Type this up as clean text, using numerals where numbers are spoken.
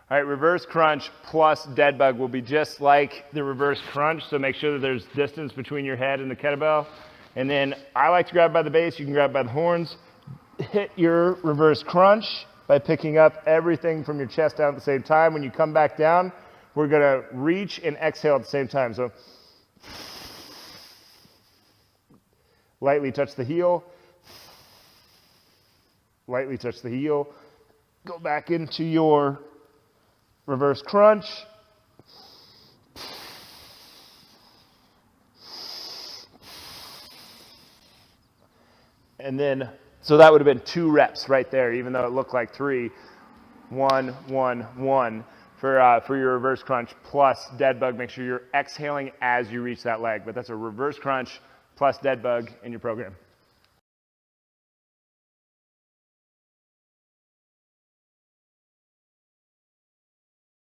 All right, reverse crunch plus dead bug will be just like the reverse crunch, so make sure that there's distance between your head and the kettlebell. And then I like to grab by the base, you can grab by the horns. Hit your reverse crunch by picking up everything from your chest down at the same time. When you come back down, we're gonna reach and exhale at the same time. So lightly touch the heel, lightly touch the heel, go back into your reverse crunch. And then, so that would have been 2 reps right there, even though it looked like 3. 1, 1, 1 for your reverse crunch plus dead bug. Make sure you're exhaling as you reach that leg, but that's a reverse crunch plus dead bug in your program.